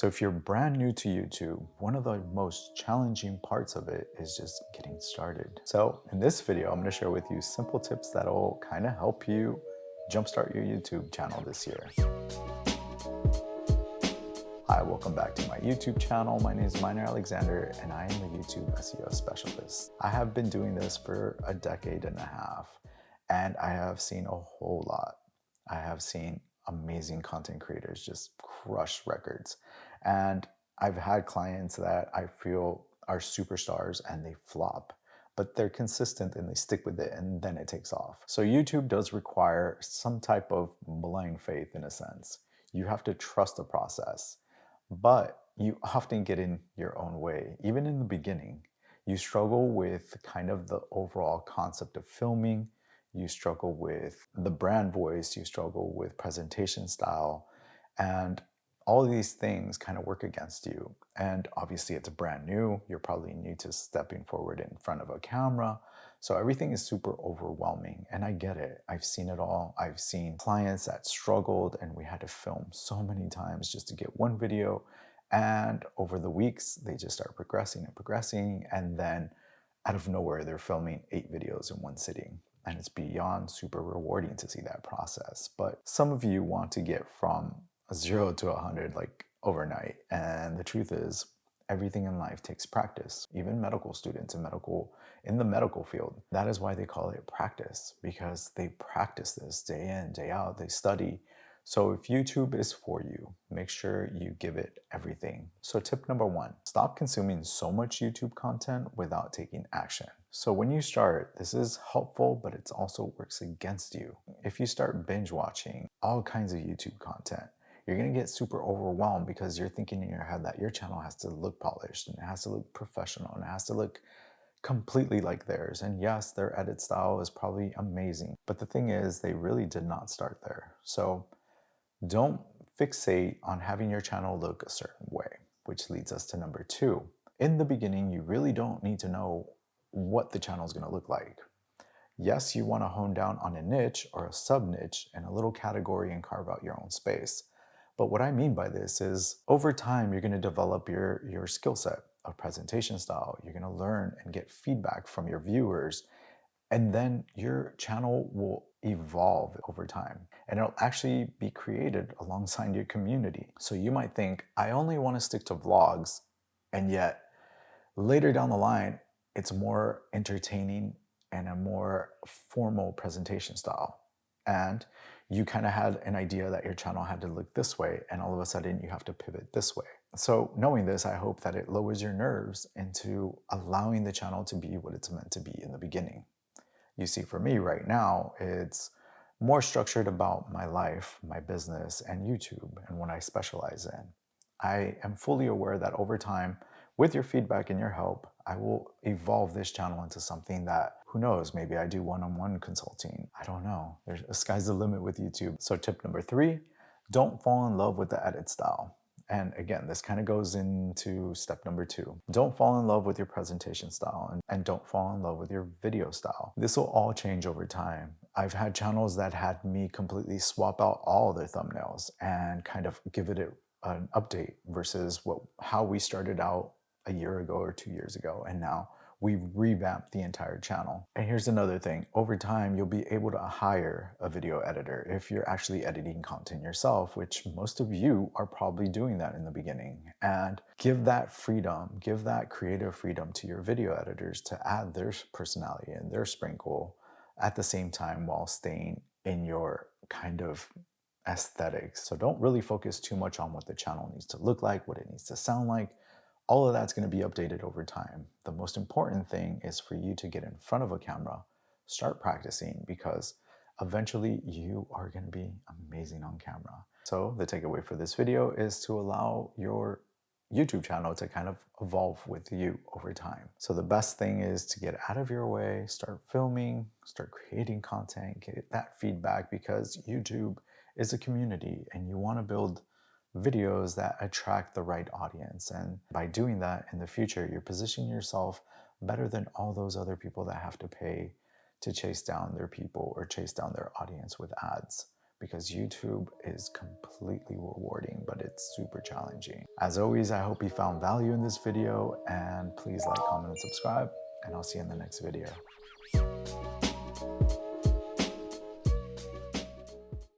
So if you're brand new to YouTube, one of the most challenging parts of it is just getting started. So in this video, I'm going to share with you simple tips that'll kind of help you jumpstart your YouTube channel this year. Hi, welcome back to my YouTube channel. My name is Mynor Alexander and I am a YouTube SEO specialist. I have been doing this for a decade and a half and I have seen a whole lot. I have seen amazing content creators just crush records. And I've had clients that I feel are superstars and they flop, but they're consistent and they stick with it and then it takes off. So YouTube does require some type of blind faith in a sense. You have to trust the process, but you often get in your own way. Even in the beginning, you struggle with kind of the overall concept of filming. You struggle with the brand voice, you struggle with presentation style, and all of these things kind of work against you. And obviously it's brand new. You're probably new to stepping forward in front of a camera. So everything is super overwhelming and I get it. I've seen it all. I've seen clients that struggled and we had to film so many times just to get one video. And over the weeks, they just start progressing and progressing. And then out of nowhere, they're filming 8 videos in one sitting. And it's beyond super rewarding to see that process. But some of you want to get from 0 to 100 like overnight. And the truth is, everything in life takes practice. Even medical students in the medical field, that is why they call it practice, because they practice this day in, day out, they study. So if YouTube is for you, make sure you give it everything. So tip number 1, stop consuming so much YouTube content without taking action. So when you start, this is helpful, but it also works against you. If you start binge watching all kinds of YouTube content, you're going to get super overwhelmed because you're thinking in your head that your channel has to look polished and it has to look professional and it has to look completely like theirs. And yes, their edit style is probably amazing, but the thing is, they really did not start there. So don't fixate on having your channel look a certain way, which leads us to number 2. In the beginning, you really don't need to know what the channel is going to look like. Yes, you want to hone down on a niche or a sub niche and a little category and carve out your own space. But what I mean by this is over time, you're going to develop your skill set of presentation style. You're going to learn and get feedback from your viewers. And then your channel will evolve over time and it'll actually be created alongside your community. So you might think, I only want to stick to vlogs, and yet later down the line, it's more entertaining and a more formal presentation style. And you kind of had an idea that your channel had to look this way, and all of a sudden you have to pivot this way. So knowing this, I hope that it lowers your nerves into allowing the channel to be what it's meant to be in the beginning. You see, for me right now, it's more structured about my life, my business, and YouTube, and what I specialize in. I am fully aware that over time, with your feedback and your help, I will evolve this channel into something that, who knows, maybe I do one-on-one consulting. I don't know. The sky's the limit with YouTube. So tip number 3, don't fall in love with the edit style. And again, this kind of goes into step number 2. Don't fall in love with your presentation style and don't fall in love with your video style. This will all change over time. I've had channels that had me completely swap out all their thumbnails and kind of give it an update versus how we started out a year ago or 2 years ago. And now we've revamped the entire channel. And here's another thing. Over time, you'll be able to hire a video editor if you're actually editing content yourself, which most of you are probably doing that in the beginning. And give that freedom, give that creative freedom to your video editors to add their personality and their sprinkle at the same time while staying in your kind of aesthetics. So don't really focus too much on what the channel needs to look like, what it needs to sound like. All of that's going to be updated over time. The most important thing is for you to get in front of a camera, start practicing, because eventually you are going to be amazing on camera. So the takeaway for this video is to allow your YouTube channel to kind of evolve with you over time. So the best thing is to get out of your way, start filming, start creating content, get that feedback, because YouTube is a community and you want to build videos that attract the right audience. And by doing that in the future, you're positioning yourself better than all those other people that have to pay to chase down their people or chase down their audience with ads. because YouTube is completely rewarding, but it's super challenging. As always, I hope you found value in this video, and please like, comment, and subscribe, and I'll see you in the next video.